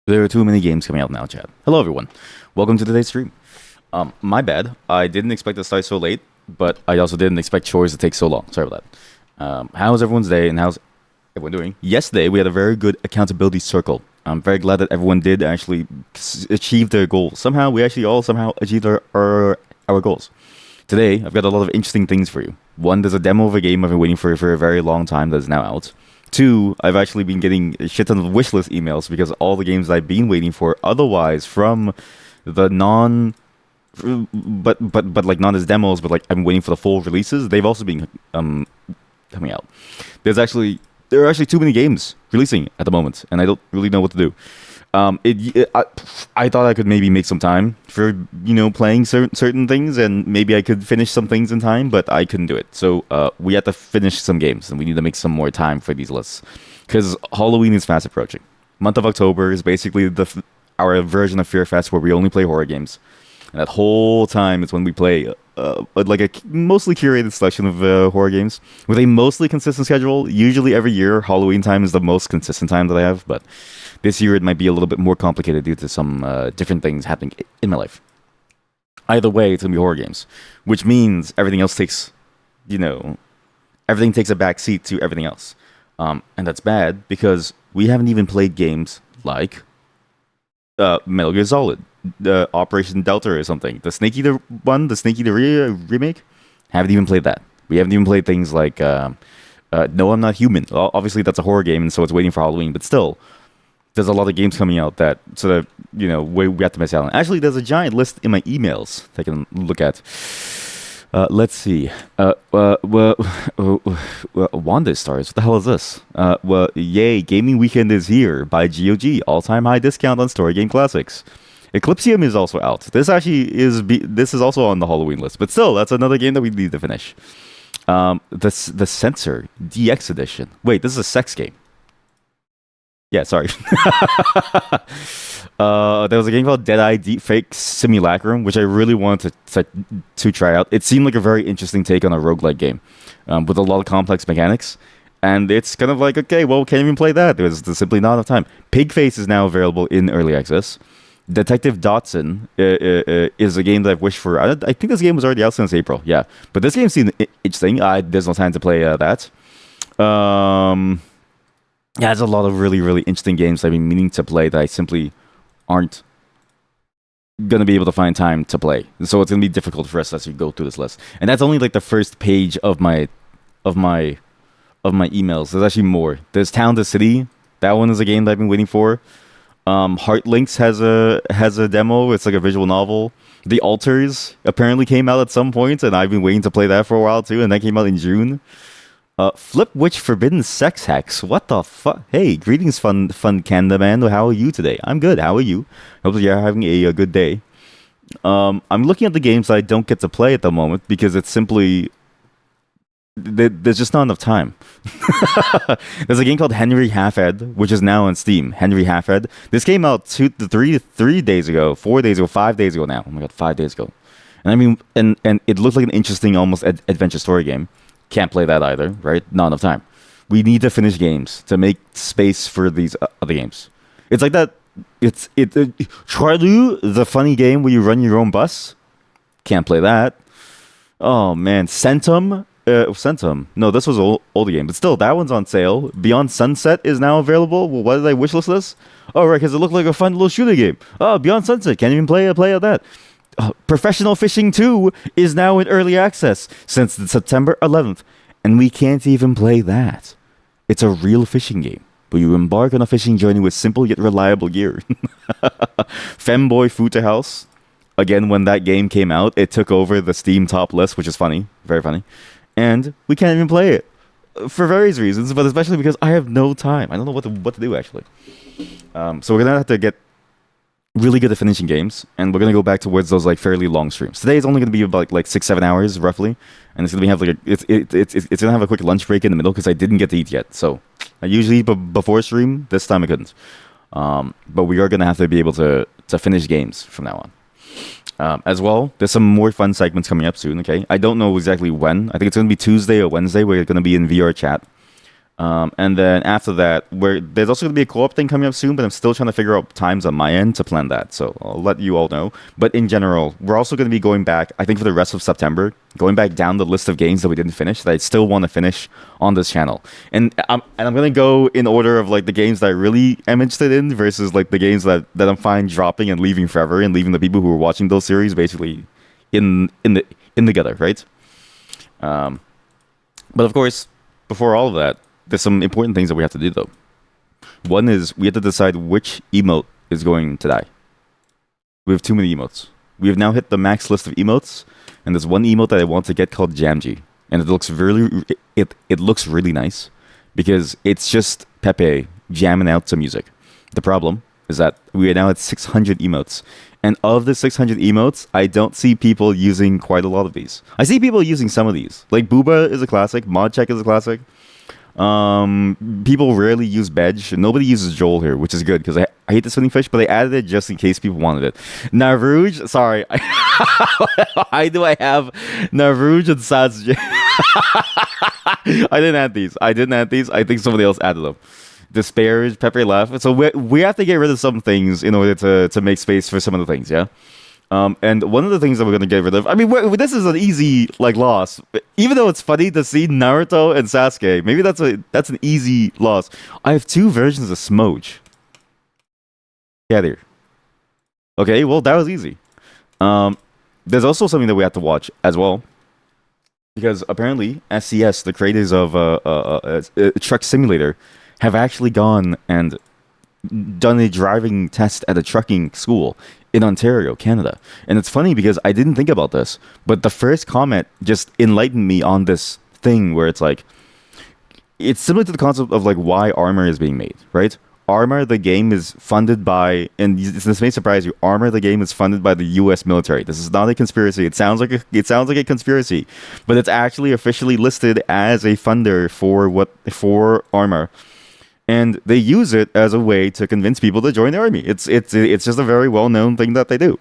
There are too many games coming out now, Chad. Hello, everyone. Welcome to today's stream. My bad. I didn't expect to start so late, but I also didn't expect chores to take so long. Sorry about that. How's everyone's day and how's everyone doing? Yesterday, we had a very good accountability circle. I'm very glad that everyone did actually achieve their goals. Somehow, we actually all somehow achieved our goals. Today, I've got a lot of interesting things for you. One, there's a demo of a game I've been waiting for a very long time that's now out. Two, I've actually been getting a shit ton of wishlist emails because all the games I've been waiting for otherwise from the but like not as demos, but like I'm waiting for the full releases. They've also been coming out. There are actually too many games releasing at the moment, and I don't really know what to do. I thought I could maybe make some time for playing certain things, and maybe I could finish some things in time, but I couldn't do it. So we had to finish some games, and we need to make some more time for these lists because Halloween is fast approaching. Month of October is basically our version of Fear Fest where we only play horror games, and that whole time is when we play like a mostly curated selection of horror games with a mostly consistent schedule. Usually every year, Halloween time is the most consistent time that I have, but this year it might be a little bit more complicated due to some different things happening in my life. Either way, it's going to be horror games, which means everything else takes, everything takes a back seat to everything else. And that's bad because we haven't even played games like Metal Gear Solid, Operation Delta or something. The Snake Eater one, the Snake Eater remake, haven't even played that. We haven't even played things like No, I'm Not Human. Well, obviously, that's a horror game, and so it's waiting for Halloween, but still, there's a lot of games coming out that sort of, we have to miss out on. Actually, there's a giant list in my emails that I can look at. Let's see. Wanda Stars. What the hell is this? Yay, Gaming Weekend is here by GOG. All-time high discount on story game classics. Eclipsium is also out. This is also on the Halloween list, but still, that's another game that we need to finish. The Censor DX edition. Wait, this is a sex game. Yeah, sorry. There was a game called Deadeye Deepfake Simulacrum, which I really wanted to try out. It seemed like a very interesting take on a roguelike game with a lot of complex mechanics. And it's kind of like, okay, well, can't even play that. There's simply not enough time. Pigface is now available in early access. Detective Dotson is a game that I've wished for. I think this game was already out since April. Yeah, but this game seemed interesting. There's no time to play that. Yeah, there's a lot of really, really interesting games I've been meaning to play that I simply aren't going to be able to find time to play. So it's going to be difficult for us as we go through this list. And that's only like the first page of my emails. There's actually more. There's Town to City. That one is a game that I've been waiting for. Heart Links has a demo. It's like a visual novel. The Alters apparently came out at some point, and I've been waiting to play that for a while too, and that came out in June. Flip Witch Forbidden Sex Hacks. What the fuck? Hey, greetings, fun Canada man. How are you today? I'm good. How are you? Hope that you're having a good day. I'm looking at the games I don't get to play at the moment because it's simply there's just not enough time. There's a game called Henry Halfhead, which is now on Steam. Henry Halfhead. This came out 3 days ago, 4 days ago, 5 days ago now. Oh my god, 5 days ago. And I mean, and it looks like an interesting, almost adventure story game. Can't play that either, right? Not enough time. We need to finish games to make space for these other games. It's like that. Charlu, the funny game where you run your own bus. Can't play that. Oh man, Centum. Centum. No, this was an older game, but still, that one's on sale. Beyond Sunset is now available. Well, why did I wishlist this? Oh, right, because it looked like a fun little shooter game. Oh, Beyond Sunset. Can't even play that. Professional Fishing 2 is now in early access since September 11th, and we can't even play that. It's a real fishing game, but you embark on a fishing journey with simple yet reliable gear. Femboy Futa House. Again, when that game came out, it took over the Steam top list, which is funny, very funny, and we can't even play it for various reasons, but especially because I have no time. I don't know what to do actually. So we're gonna have to get really good at finishing games, and we're gonna go back towards those like fairly long streams. Today is only gonna be about like 6-7 hours roughly, and it's gonna have like it's gonna have a quick lunch break in the middle because I didn't get to eat yet. So I usually eat before stream. This time I couldn't, but we are gonna have to be able to finish games from now on. As well, there's some more fun segments coming up soon. Okay, I don't know exactly when. I think it's gonna be Tuesday or Wednesday. We're gonna be in VR chat. And then after that, there's also going to be a co-op thing coming up soon, but I'm still trying to figure out times on my end to plan that. So I'll let you all know. But in general, we're also going to be going back, I think for the rest of September, going back down the list of games that we didn't finish that I still want to finish on this channel. And I'm going to go in order of like the games that I really am interested in versus like the games that I'm fine dropping and leaving forever and leaving the people who are watching those series basically in the gutter, right? Um, but of course, before all of that, there's some important things that we have to do, though. One is we have to decide which emote is going to die. We have too many emotes. We have now hit the max list of emotes, and there's one emote that I want to get called Jamji, and it looks really nice because it's just Pepe jamming out to music. The problem is that we are now at 600 emotes, and of the 600 emotes, I don't see people using quite a lot of these. I see people using some of these, like Booba is a classic, Mod Check is a classic. People rarely use Bedge. Nobody uses Joel here, which is good because I hate the spinning fish, but I added it just in case people wanted it. Narouge, sorry. Why do I have Narouge and Saz? I didn't add these. I think somebody else added them. Disparage, Pepe left. So we have to get rid of some things in order to make space for some of the things, yeah? And one of the things that we're going to get rid of, I mean, this is an easy like loss. Even though it's funny to see Naruto and Sasuke, maybe that's an easy loss. I have two versions of Smoge. Yeah, there. Okay, well that was easy. There's also something that we have to watch as well, because apparently SCS, the creators of Truck Simulator, have actually gone and done a driving test at a trucking school in Ontario, Canada. And it's funny because I didn't think about this, but the first comment just enlightened me on this thing where it's like, it's similar to the concept of like why Armor is being made, right? Armor, the game is funded by, and this may surprise you, Armor, the game is funded by the U.S. military. This is not a conspiracy. It sounds like a conspiracy, but it's actually officially listed as a funder for Armor. And they use it as a way to convince people to join the army. It's just a very well-known thing that they do.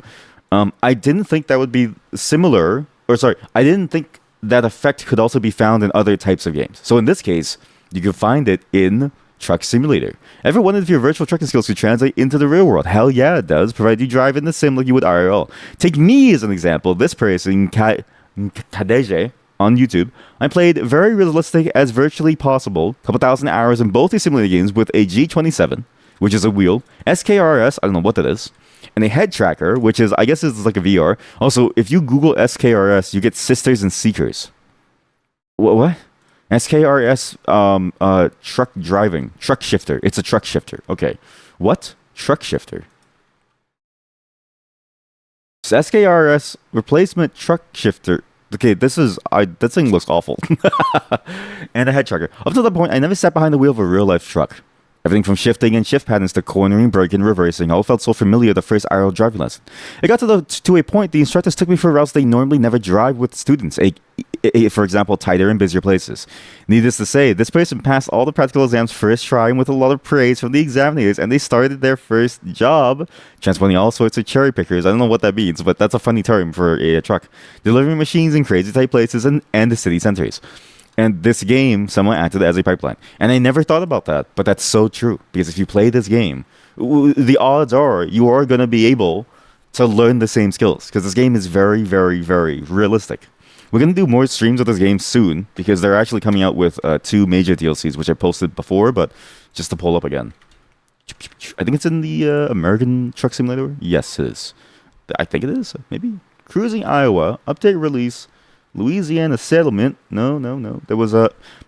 I didn't think that would be similar, or sorry, I didn't think that effect could also be found in other types of games. So in this case, you can find it in Truck Simulator. Ever wondered if your virtual trucking skills could translate into the real world? Hell yeah, it does, provided you drive in the sim like you would IRL. Take me as an example. This person, Kadeje, on YouTube, I played very realistic as virtually possible, couple thousand hours in both these simulator games with a G27, which is a wheel, SKRS, I don't know what that is, and a head tracker, which is, I guess it's like a VR. Also, if you Google SKRS, you get Sisters and Seekers. What? SKRS, truck shifter. It's a truck shifter. Okay. What? Truck shifter. SKRS replacement truck shifter. Okay, this thing looks awful. And a head tracker. Up to the point, I never sat behind the wheel of a real-life truck. Everything from shifting and shift patterns to cornering, braking, reversing all felt so familiar the first IRL driving lesson. It got to a point the instructors took me for routes they normally never drive with students, for example, tighter and busier places. Needless to say, this person passed all the practical exams first try with a lot of praise from the examinators, and they started their first job transporting all sorts of cherry pickers. I don't know what that means, but that's a funny term for a truck. Delivering machines in crazy tight places and the city centers. And this game, someone acted as a pipeline. And I never thought about that, but that's so true. Because if you play this game, the odds are you are going to be able to learn the same skills. Because this game is very, very, very realistic. We're going to do more streams of this game soon, because they're actually coming out with 2 major DLCs, which I posted before, but just to pull up again. I think it's in the American Truck Simulator. Yes, it is. I think it is, maybe. Cruising Iowa, update release. Louisiana settlement. No. There was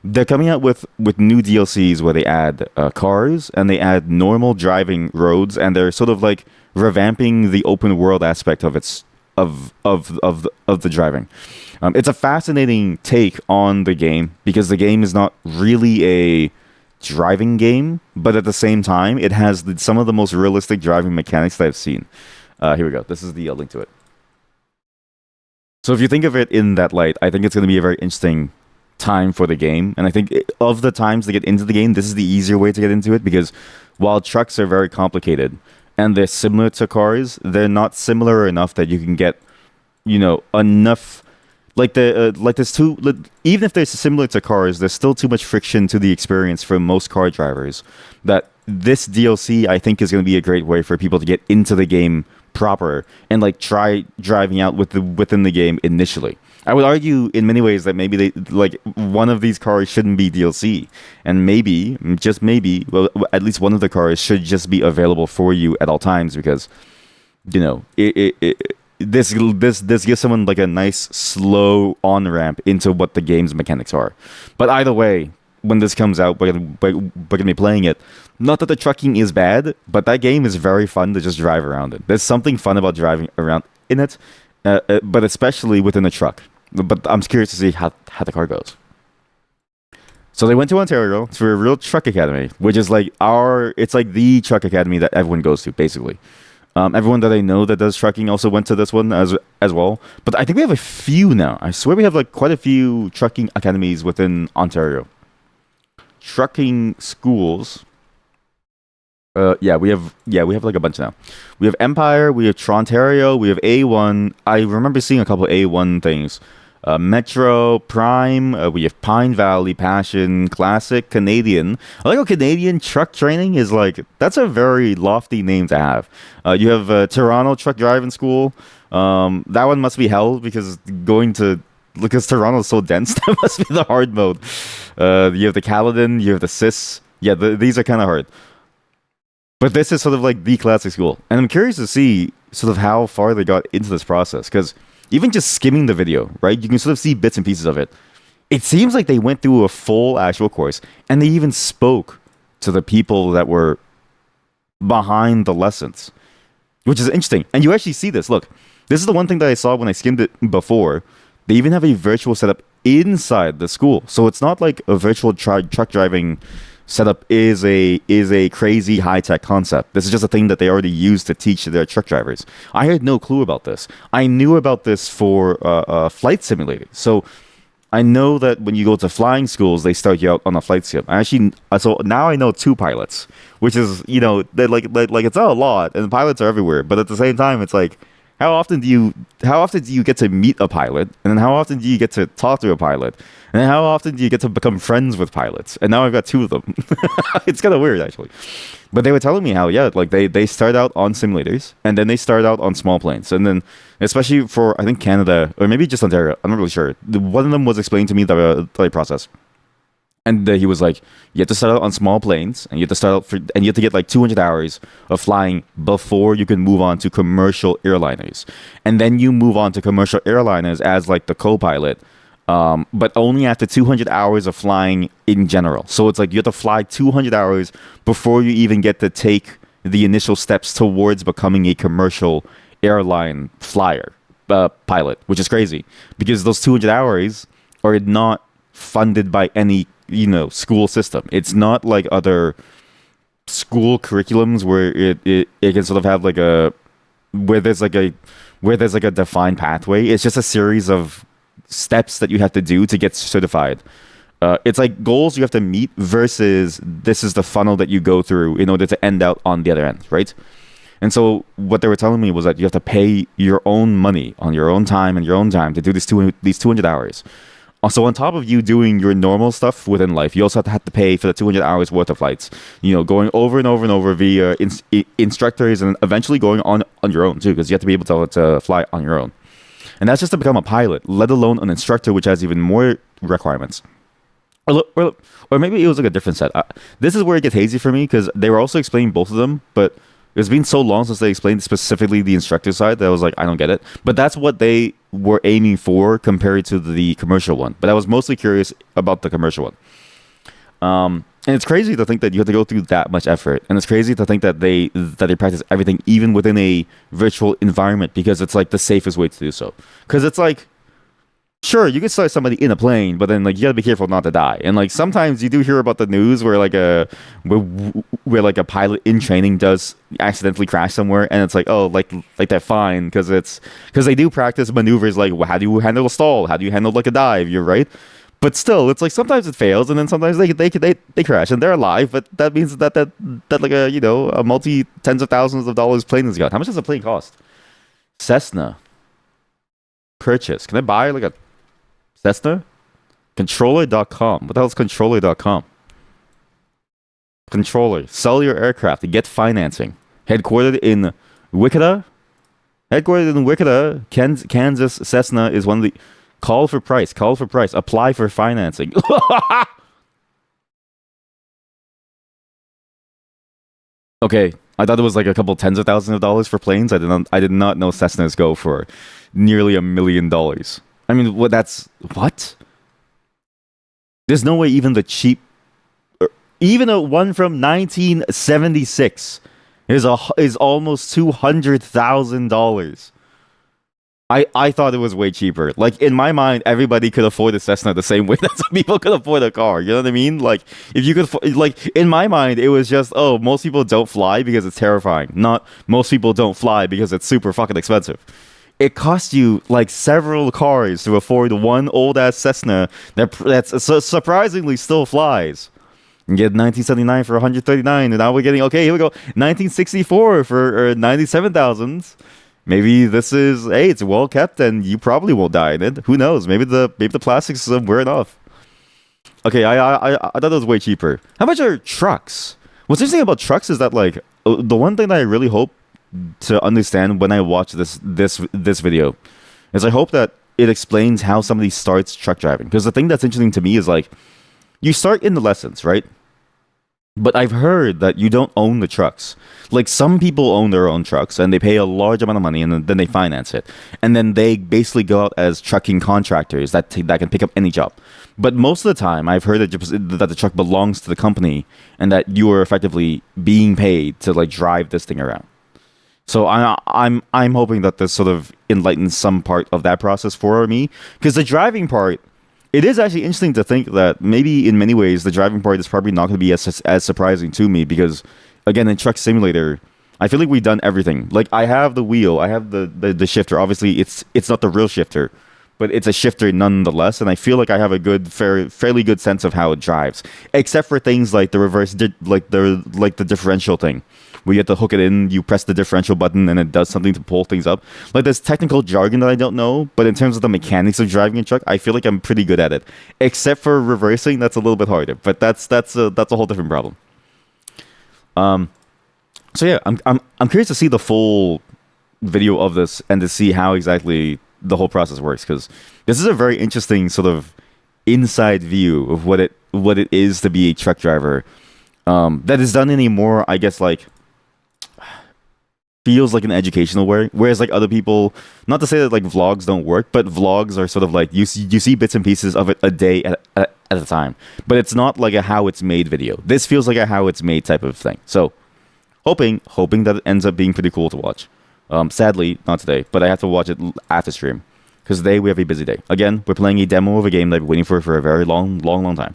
they're coming out with new DLCs where they add cars and they add normal driving roads, and they're sort of like revamping the open world aspect of the driving. It's a fascinating take on the game because the game is not really a driving game, but at the same time, it has some of the most realistic driving mechanics that I've seen. Here we go. This is the link to it. So if you think of it in that light, I think it's going to be a very interesting time for the game. And I think of the times to get into the game, this is the easier way to get into it, because while trucks are very complicated and they're similar to cars, they're not similar enough that you can get, enough like there's too like, even if they're similar to cars, there's still too much friction to the experience for most car drivers. That this DLC I think is going to be a great way for people to get into the game proper and like try driving out within the game initially. I would argue in many ways that maybe they like one of these cars shouldn't be DLC, and maybe just maybe, well, at least one of the cars should just be available for you at all times because this gives someone like a nice slow on ramp into what the game's mechanics are. But either way, when this comes out, we're gonna be playing it. Not that the trucking is bad, but that game is very fun to just drive around in. There's something fun about driving around in it, but especially within a truck. But I'm curious to see how the car goes. So they went to Ontario for a real truck academy, which is like it's like the truck academy that everyone goes to, basically. Everyone that I know that does trucking also went to this one as well. But I think we have a few now. I swear we have like quite a few trucking academies within Ontario. Trucking schools. We have like a bunch now. We have Empire, we have Trontario, we have A1. I remember seeing a couple of A1 things. Metro, Prime, we have Pine Valley, Passion, Classic, Canadian. I like how Canadian truck training is like, that's a very lofty name to have. You have Toronto Truck Driving School. That one must be hell because Toronto is so dense, that must be the hard mode. You have the Caledon, you have the CIS. Yeah, these are kind of hard. But this is sort of like the classic school. And I'm curious to see sort of how far they got into this process. Because even just skimming the video, right, you can sort of see bits and pieces of it. It seems like they went through a full actual course. And they even spoke to the people that were behind the lessons. Which is interesting. And you actually see this. Look, this is the one thing that I saw when I skimmed it before. They even have a virtual setup inside the school. So it's not like a virtual truck driving setup is a crazy high-tech concept. This is just a thing that they already use to teach their truck drivers. I had no clue about this. I knew about this for flight simulators. So I know that when you go to flying schools, they start you out on a flight sim. So now I know two pilots, which is, they're like it's not a lot, and pilots are everywhere. But at the same time, it's like, how often do you get to meet a pilot, and then how often do you get to talk to a pilot, and then how often do you get to become friends with pilots? And now I've got two of them. It's kind of weird, actually. But they were telling me how, like they start out on simulators, and then they start out on small planes, and then especially for I think Canada or maybe just Ontario, I'm not really sure. One of them was explaining to me the process. And he was like, you have to start out on small planes, and you have to and you have to get like 200 hours of flying before you can move on to commercial airliners. And then you move on to commercial airliners as like the co-pilot, but only after 200 hours of flying in general. So it's like you have to fly 200 hours before you even get to take the initial steps towards becoming a commercial airline pilot, which is crazy because those 200 hours are not funded by any school system. It's not like other school curriculums where it can sort of have like where there's like a defined pathway. It's just a series of steps that you have to do to get certified. It's like goals you have to meet versus this is the funnel that you go through in order to end out on the other end, right? And so what they were telling me was that you have to pay your own money on your own time and your own time to do these 200 hours. Also, on top of you doing your normal stuff within life, you also have to pay for the 200 hours worth of flights. Going over and over and over via instructors and eventually going on your own too, because you have to be able to fly on your own. And that's just to become a pilot, let alone an instructor, which has even more requirements. Or maybe it was like a different set. This is where it gets hazy for me because they were also explaining both of them, but it's been so long since they explained specifically the instructor side that I was like, I don't get it. But that's what they were aiming for compared to the commercial one. But I was mostly curious about the commercial one. And it's crazy to think that you have to go through that much effort. And it's crazy to think that they practice everything even within a virtual environment because it's like the safest way to do so. Because it's like, sure, you can start somebody in a plane, but then like you gotta be careful not to die. And like sometimes you do hear about the news where like a pilot in training does accidentally crash somewhere, and it's like, oh, like they're fine because they do practice maneuvers like how do you handle a stall, how do you handle like a dive, you're right. But still, it's like sometimes it fails, and then sometimes they crash and they're alive. But that means that like a multi tens of thousands of dollars plane has got. How much does a plane cost? Cessna purchase. Can I buy like a Cessna? Controller.com. What the hell is controller.com? Controller. Sell your aircraft to get financing. Headquartered in Wichita? Headquartered in Wichita, Kansas. Cessna is one of the... Call for price. Call for price. Apply for financing. Okay, I thought it was like a couple tens of thousands of dollars for planes. I did not know Cessnas go for nearly $1 million. I mean, what that's what? There's no way even the cheap, even a one from 1976 is almost $200,000. I thought it was way cheaper. Like in my mind, everybody could afford a Cessna the same way that some people could afford a car. You know what I mean? Like if you could, like in my mind, it was just most people don't fly because it's terrifying. Not most people don't fly because it's super fucking expensive. It costs you like several cars to afford one old ass Cessna that's surprisingly still flies. You get 1979 for 139, and now we're getting here we go 1964 for 97,000. Maybe this is it's well kept and you probably won't die in it. Who knows? Maybe the plastics is wearing off. Okay, I thought it was way cheaper. How much are trucks? What's interesting about trucks is that like the one thing that I really hope to understand when I watch this video is I hope that it explains how somebody starts truck driving. Because the thing that's interesting to me is like you start in the lessons, right? But I've heard that you don't own the trucks. Like some people own their own trucks and they pay a large amount of money and then they finance it. And then they basically go out as trucking contractors that can pick up any job. But most of the time I've heard that the truck belongs to the company and that you are effectively being paid to like drive this thing around. So I'm hoping that this sort of enlightens some part of that process for me, because the driving part, it is actually interesting to think that maybe in many ways the driving part is probably not going to be as surprising to me, because again in Truck Simulator I feel like we've done everything. Like I have the wheel, I have the shifter. Obviously it's not the real shifter, but it's a shifter nonetheless, and I feel like I have a fairly good sense of how it drives, except for things like the reverse like the differential thing where you have to hook it in, you press the differential button and it does something to pull things up. Like there's technical jargon that I don't know, but in terms of the mechanics of driving a truck, I feel like I'm pretty good at it. Except for reversing, that's a little bit harder. But that's a whole different problem. So yeah, I'm curious to see the full video of this and to see how exactly the whole process works, because this is a very interesting sort of inside view of what it is to be a truck driver. That is done in a more, I guess, like feels like an educational way, whereas like other people, not to say that like vlogs don't work, but vlogs are sort of like you see bits and pieces of it a day at a time, but it's not like a how it's made video. This feels like a how it's made type of thing. So hoping that it ends up being pretty cool to watch. Sadly not today, but I have to watch it after stream, because today we have a busy day. Again, we're playing a demo of a game that I've been waiting for a very long time,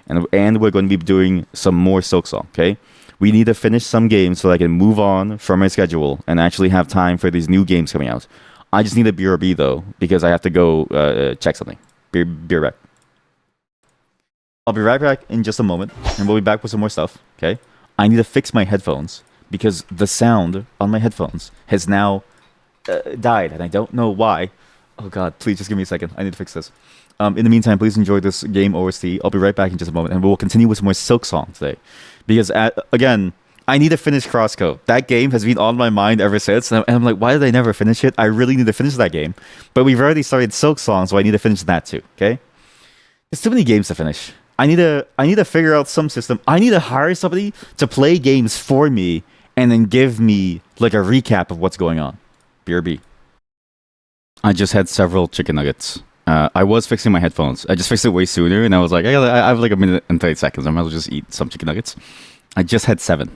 and we're going to be doing some more Silksong. Okay, we need to finish some games so that I can move on from my schedule and actually have time for these new games coming out. I just need a BRB though, because I have to go check something. Be right back. I'll be right back in just a moment, and we'll be back with some more stuff. Okay, I need to fix my headphones because the sound on my headphones has now died, and I don't know why. Oh god, please just give me a second. I need to fix this. In the meantime, please enjoy this game OST. I'll be right back in just a moment, and we'll continue with some more Silksong today. Because, again, I need to finish Crosscode. That game has been on my mind ever since, and I'm like, why did I never finish it? I really need to finish that game. But we've already started Silksong, so I need to finish that too, okay? There's too many games to finish. I need to figure out some system. I need to hire somebody to play games for me and then give me, like, a recap of what's going on. BRB. I just had several chicken nuggets. I was fixing my headphones. I just fixed it way sooner, and I was like, I have like a minute and 30 seconds. I might as well just eat some chicken nuggets. I just had 7.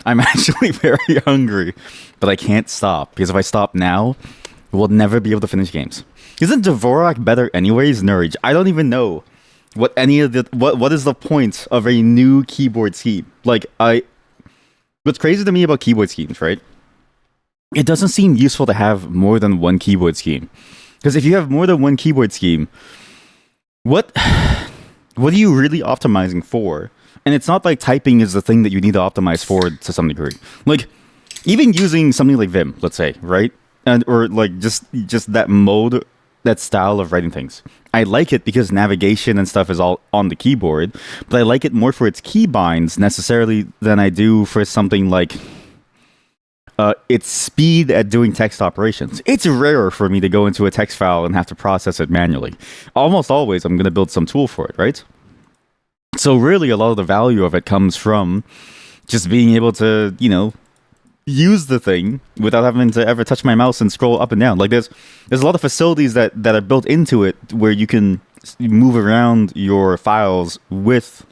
I'm actually very hungry, but I can't stop, because if I stop now, we'll never be able to finish games. Isn't Dvorak better anyways, Nurge? I don't even know what any of the what is the point of a new keyboard scheme. Like what's crazy to me about keyboard schemes, right? It doesn't seem useful to have more than one keyboard scheme. Because if you have more than one keyboard scheme, what are you really optimizing for? And it's not like typing is the thing that you need to optimize for to some degree. Like, even using something like Vim, let's say, right? Or like just that mode that style of writing things. I like it because navigation and stuff is all on the keyboard, but I like it more for its keybinds necessarily than I do for something like its speed at doing text operations. It's rare for me to go into a text file and have to process it manually. Almost always, I'm going to build some tool for it, right? So really, a lot of the value of it comes from just being able to, use the thing without having to ever touch my mouse and scroll up and down. Like there's a lot of facilities that are built into it where you can move around your files with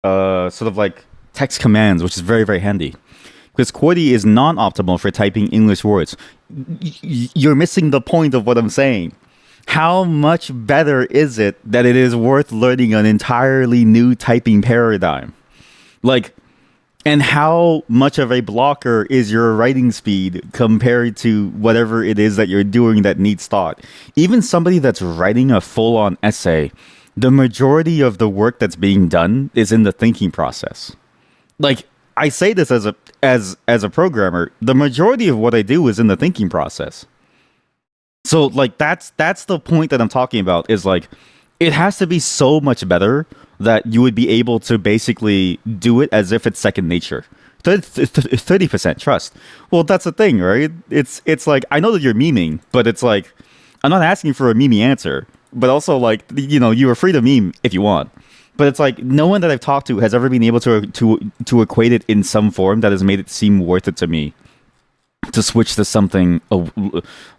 sort of like text commands, which is very, very handy. Because QWERTY is non-optimal for typing English words. You're missing the point of what I'm saying. How much better is it that it is worth learning an entirely new typing paradigm? Like, and how much of a blocker is your writing speed compared to whatever it is that you're doing that needs thought? Even somebody that's writing a full-on essay, the majority of the work that's being done is in the thinking process. Like, I say this as a programmer, the majority of what I do is in the thinking process. So like that's the point that I'm talking about, is like it has to be so much better that you would be able to basically do it as if it's second nature. 30% trust. Well, that's the thing, right? It's like, I know that you're memeing, but it's like, I'm not asking for a memey answer, but also like, you are free to meme if you want. But it's like, no one that I've talked to has ever been able to equate it in some form that has made it seem worth it to me to switch to something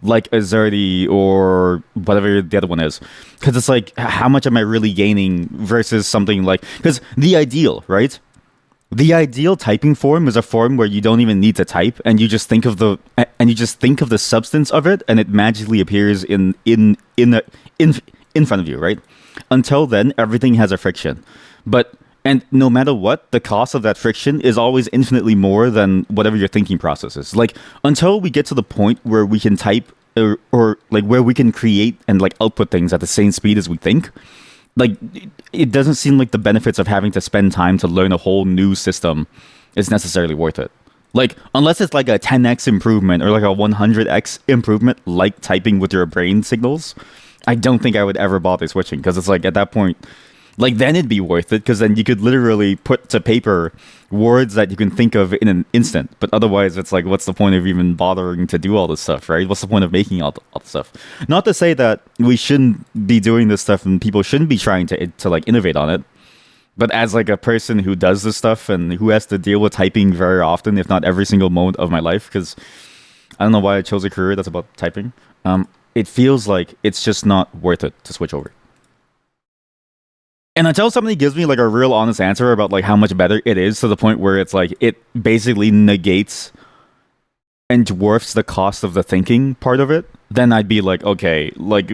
like Azerty or whatever the other one is. Because it's like, how much am I really gaining versus something like... Because the ideal, right? The ideal typing form is a form where you don't even need to type, and you just think of the substance of it, and it magically appears in front of you, right? Until then, everything has a friction. And no matter what, the cost of that friction is always infinitely more than whatever your thinking process is. Like, until we get to the point where we can type or like where we can create and like output things at the same speed as we think, like it doesn't seem like the benefits of having to spend time to learn a whole new system is necessarily worth it. Like, unless it's like a 10x improvement or like a 100x improvement, like typing with your brain signals, I don't think I would ever bother switching, because it's like at that point, like then it'd be worth it, because then you could literally put to paper words that you can think of in an instant. But otherwise, it's like, what's the point of even bothering to do all this stuff, right? What's the point of making all the stuff? Not to say that we shouldn't be doing this stuff and people shouldn't be trying to like innovate on it. But as like a person who does this stuff and who has to deal with typing very often, if not every single moment of my life, because I don't know why I chose a career that's about typing, it feels like it's just not worth it to switch over. And until somebody gives me like a real honest answer about like how much better it is, to the point where it's like it basically negates and dwarfs the cost of the thinking part of it, then I'd be like, okay, like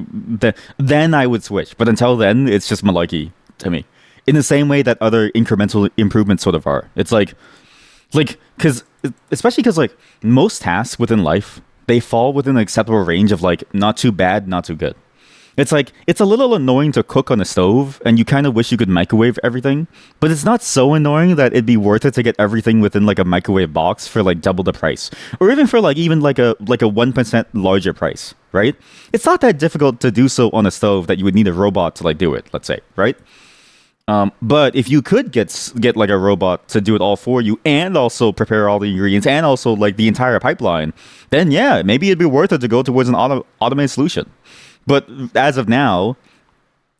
then I would switch. But until then, it's just malarkey to me. In the same way that other incremental improvements sort of are. It's like, because especially because like most tasks within life, they fall within an acceptable range of like not too bad, not too good. It's like, it's a little annoying to cook on a stove, and you kind of wish you could microwave everything, but it's not so annoying that it'd be worth it to get everything within like a microwave box for like double the price, or even for like even like a 1% larger price, right? It's not that difficult to do so on a stove that you would need a robot to like do it, let's say, right? But if you could get like a robot to do it all for you, and also prepare all the ingredients, and also like the entire pipeline, then yeah, maybe it'd be worth it to go towards an automated solution. But as of now,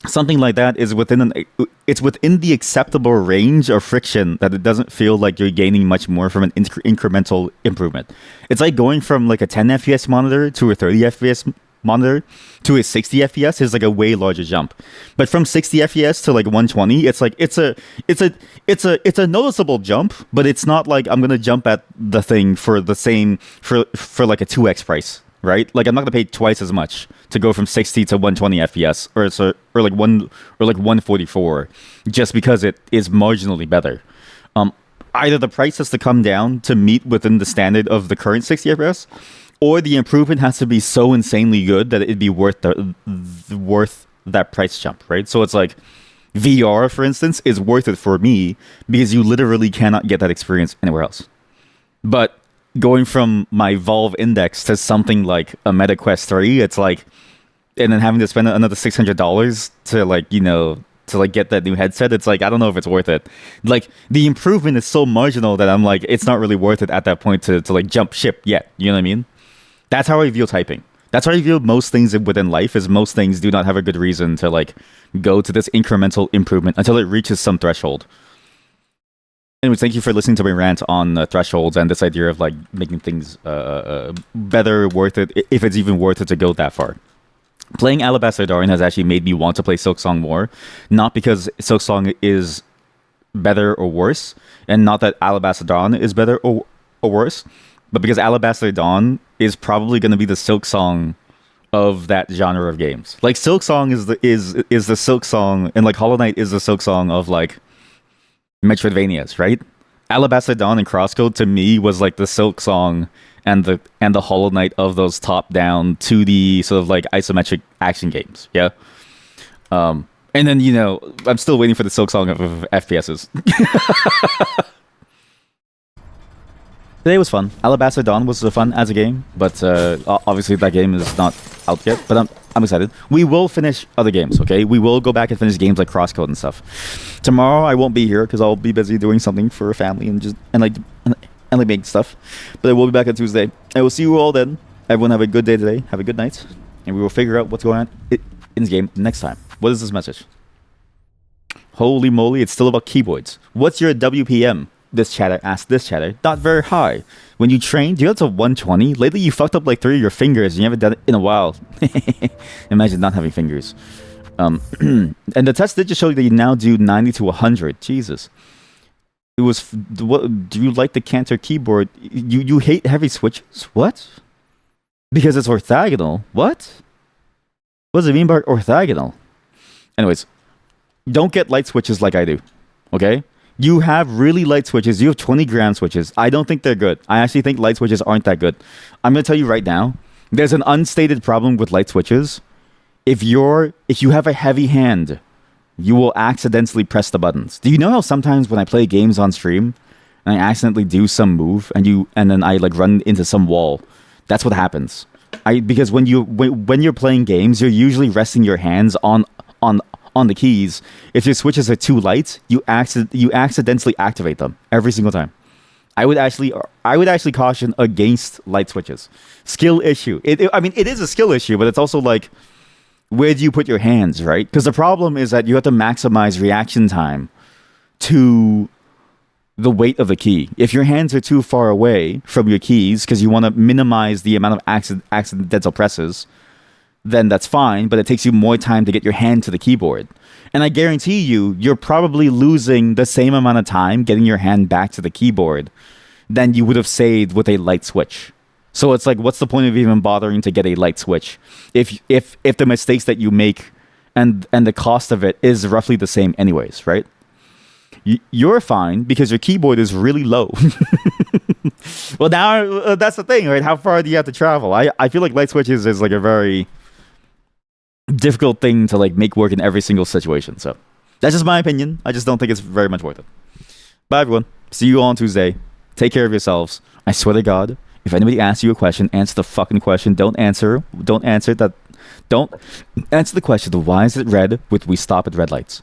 something like that is within the acceptable range of friction that it doesn't feel like you're gaining much more from an incremental improvement. It's like going from like a 10 FPS monitor to a 30 FPS monitor to a 60 FPS is like a way larger jump. But from 60 FPS to like 120, it's like it's a noticeable jump, but it's not like I'm gonna jump at the thing for the same for like a 2x price. Right? Like, I'm not gonna pay twice as much to go from 60 to 120 FPS or like 144 just because it is marginally better. Either the price has to come down to meet within the standard of the current 60 FPS, or the improvement has to be so insanely good that it'd be worth that price jump, right? So it's like VR, for instance, is worth it for me because you literally cannot get that experience anywhere else. But going from my Valve Index to something like a MetaQuest 3, it's like, and then having to spend another $600 to like to like get that new headset. It's like I don't know if it's worth it. Like the improvement is so marginal that I'm like it's not really worth it at that point to like jump ship yet. You know what I mean? That's how I view typing. That's how I view most things within life. Is most things do not have a good reason to like go to this incremental improvement until it reaches some threshold. Anyways, thank you for listening to my rant on thresholds and this idea of like making things better, worth it, if it's even worth it to go that far. Playing Alabaster Dawn has actually made me want to play Silksong more, not because Silksong is better or worse, and not that Alabaster Dawn is better or worse, but because Alabaster Dawn is probably going to be the Silksong of that genre of games. Like Silksong is the Silksong, and like Hollow Knight is the Silksong of like Metroidvanias, right? Alabaster Dawn and Crosscode to me was like the Silksong and the Hollow Knight of those top-down 2D sort of like isometric action games. Yeah. And then I'm still waiting for the Silksong of FPSs. Today was fun. Alabaster Dawn was fun as a game, but obviously that game is not out yet. But I'm excited. We will finish other games, okay? We will go back and finish games like Crosscode and stuff. Tomorrow I won't be here because I'll be busy doing something for a family and make stuff. But I will be back on Tuesday. I will see you all then. Everyone have a good day today. Have a good night, and we will figure out what's going on in this game next time. What is this message? Holy moly! It's still about keyboards. What's your WPM? This chatter asked this chatter. Not very high. When you train, do you have to 120? Lately, you fucked up like 3 of your fingers, and you haven't done it in a while. Imagine not having fingers. And the test did just show you that you now do 90 to 100. Jesus. It was. What do you like the Cantor keyboard? You hate heavy switches? What? Because it's orthogonal. What? What does it mean by orthogonal? Anyways, don't get light switches like I do. Okay? You have really light switches. You have 20 gram switches. I don't think they're good. I actually think light switches aren't that good. I'm going to tell you right now, there's an unstated problem with light switches. If you have a heavy hand, you will accidentally press the buttons. Do you know how sometimes when I play games on stream and I accidentally do some move and then I like run into some wall? That's what happens. Because when you're playing games, you're usually resting your hands on the keys. If your switches are too light, you accidentally activate them every single time. I would actually caution against light switches. Skill issue. I mean, it is a skill issue, but it's also like, where do you put your hands, right? Because the problem is that you have to maximize reaction time to the weight of the key. If your hands are too far away from your keys because you want to minimize the amount of accidental presses, then that's fine, but it takes you more time to get your hand to the keyboard. And I guarantee you're probably losing the same amount of time getting your hand back to the keyboard than you would have saved with a light switch. So it's like, what's the point of even bothering to get a light switch if the mistakes that you make and the cost of it is roughly the same anyways, right? You're fine because your keyboard is really low. Well, now that's the thing, right? How far do you have to travel? I feel like light switches is like a very difficult thing to like make work in every single situation. So that's just my opinion. I just don't think it's very much worth it. Bye everyone. See you all on Tuesday. Take care of yourselves. I swear to God, if anybody asks you a question, answer the fucking question. Don't answer the question. Why is it red with we stop at red lights?